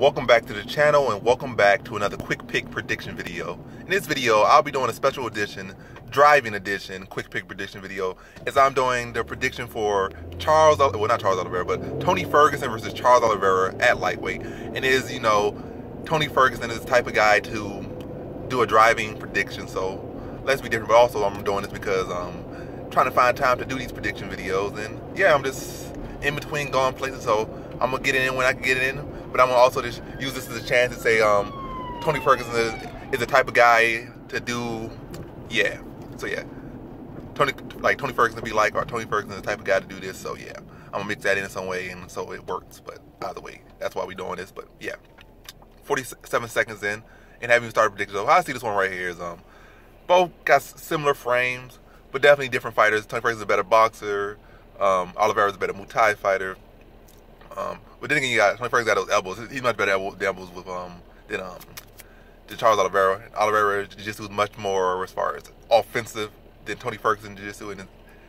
Welcome back to the channel and welcome back to another quick pick prediction video. In this video, I'll be doing a special edition, driving edition, quick pick prediction video, as I'm doing the prediction for not Charles Oliveira, but Tony Ferguson versus Charles Oliveira at lightweight. And is, Tony Ferguson is the type of guy to do a driving prediction, so let's be different. But also I'm doing this because I'm trying to find time to do these prediction videos, and yeah, I'm just in between going places, so I'm gonna get it in when I can get it in. But I'm gonna also just use this as a chance to say Tony Ferguson is the type of guy to do, yeah. So yeah, Tony Ferguson be like, or Tony Ferguson is the type of guy to do this. So yeah, I'm gonna mix that in some way, and so it works. But either way, that's why we doing this. But yeah, 47 seconds in, and haven't even started predicting. So how I see this one right here is both got similar frames, but definitely different fighters. Tony Ferguson is a better boxer. Oliveira is a better Muay Thai fighter. But then again, Tony Ferguson got those elbows. He's much better at elbows with than Charles Oliveira. Oliveira jiu-jitsu is much more as far as offensive than Tony Ferguson jiu-jitsu, and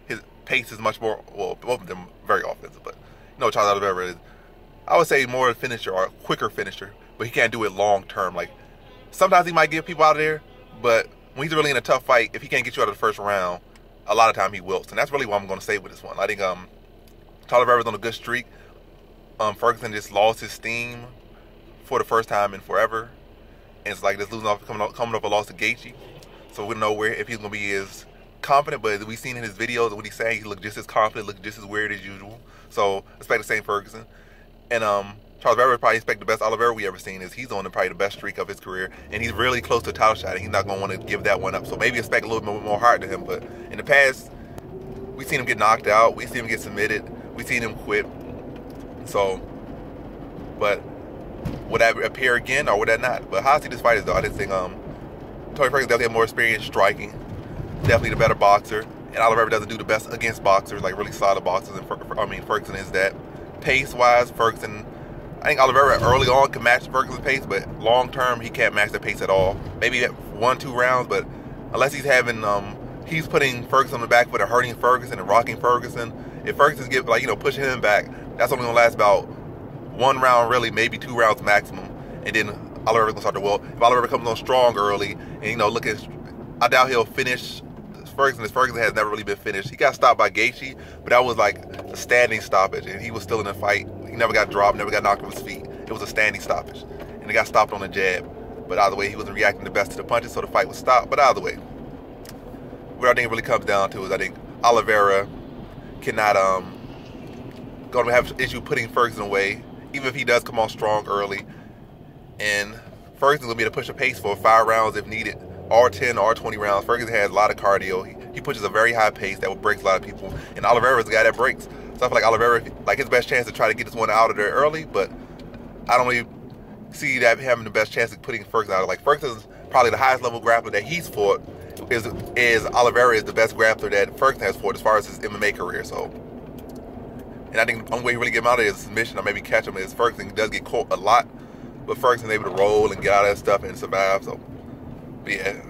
his pace is much more, well, both of them very offensive. But Charles Oliveira is, I would say, more a finisher or a quicker finisher, but he can't do it long term. Like sometimes he might get people out of there, but when he's really in a tough fight, if he can't get you out of the first round, a lot of time he wilts, and that's really what I'm going to say with this one. I think Charles Oliveira's on a good streak. Ferguson just lost his steam for the first time in forever, and it's like just coming off a loss to Gaethje. So we don't know if he's gonna be as confident, but we've seen in his videos and what he's saying, he looked just as confident, looked just as weird as usual. So expect the same Ferguson. And Charles Oliveira probably expect the best Oliveira we ever seen. He's on probably the best streak of his career, and he's really close to a title shot, and he's not gonna want to give that one up. So maybe expect a little bit more heart to him. But in the past, we've seen him get knocked out, we've seen him get submitted, we've seen him quit. So, but would that appear again or would that not? But how I see this fight is, though, I just think Tony Ferguson definitely has more experience striking, definitely the better boxer, and Oliveira doesn't do the best against boxers, like really solid boxers. And Ferguson is that. Pace-wise, Ferguson, I think Oliveira early on can match Ferguson's pace, but long-term he can't match the pace at all. Maybe at 1-2 rounds, but unless he's having he's putting Ferguson on the back foot and hurting Ferguson and rocking Ferguson. If Ferguson's pushing him back, that's only gonna last about 1 round, really, maybe 2 rounds maximum, and then Oliveira's gonna start to wilt. If Oliveira comes on strong early, and I doubt he'll finish Ferguson. As Ferguson has never really been finished. He got stopped by Gaethje, but that was like a standing stoppage, and he was still in the fight. He never got dropped, never got knocked off his feet. It was a standing stoppage, and he got stopped on a jab. But either way, he wasn't reacting the best to the punches, so the fight was stopped. But either way, what I think it really comes down to is I think Oliveira cannot gonna have an issue putting Ferguson away, even if he does come on strong early. And Ferguson's gonna be able to push a pace for 5 rounds if needed, or 10 or 20 rounds. Ferguson has a lot of cardio. He pushes a very high pace that will break a lot of people, and Oliveira's the guy that breaks. So I feel like Oliveira, his best chance to try to get this one out of there early, but I don't really see that having the best chance of putting Ferguson out. Like Ferguson's probably the highest level grappler that he's fought. Is Oliveira is the best grappler that Ferguson has fought as far as his MMA career. So, and I think the only way you really get him out of it is submission or maybe catch him. Is Ferguson does get caught a lot, but Ferguson's able to roll and get out of that stuff and survive. So, but yeah,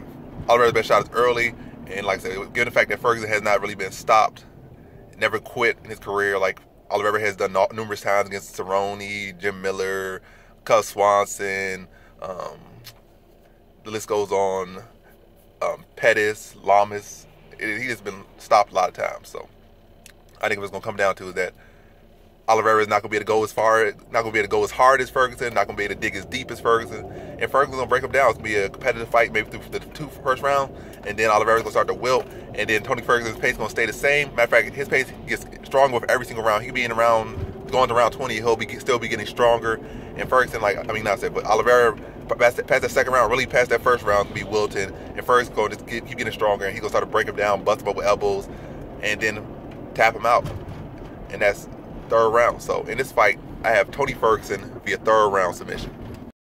Oliveira's best shot is early, and like I said, given the fact that Ferguson has not really been stopped, never quit in his career, like Oliveira has done numerous times against Cerrone, Jim Miller, Cus Swanson, the list goes on. Pettis, Lamas, he has been stopped a lot of times. So I think what's gonna come down to is that Oliveira is not gonna be able to go as far, not gonna be able to go as hard as Ferguson, not gonna be able to dig as deep as Ferguson, and Ferguson's gonna break him down. It's gonna be a competitive fight, maybe through the first round, and then Oliveira's gonna start to wilt, and then Tony Ferguson's pace is gonna stay the same. Matter of fact, his pace gets stronger with every single round. He could be going to round 20, he'll still be getting stronger. And Ferguson, but Oliveira past that second round, really past that first round, be wilting, and Ferguson's going to keep getting stronger, and he's gonna start to break him down, bust him up with elbows, and then tap him out, and that's 3rd round. So in this fight, I have Tony Ferguson via 3rd round submission.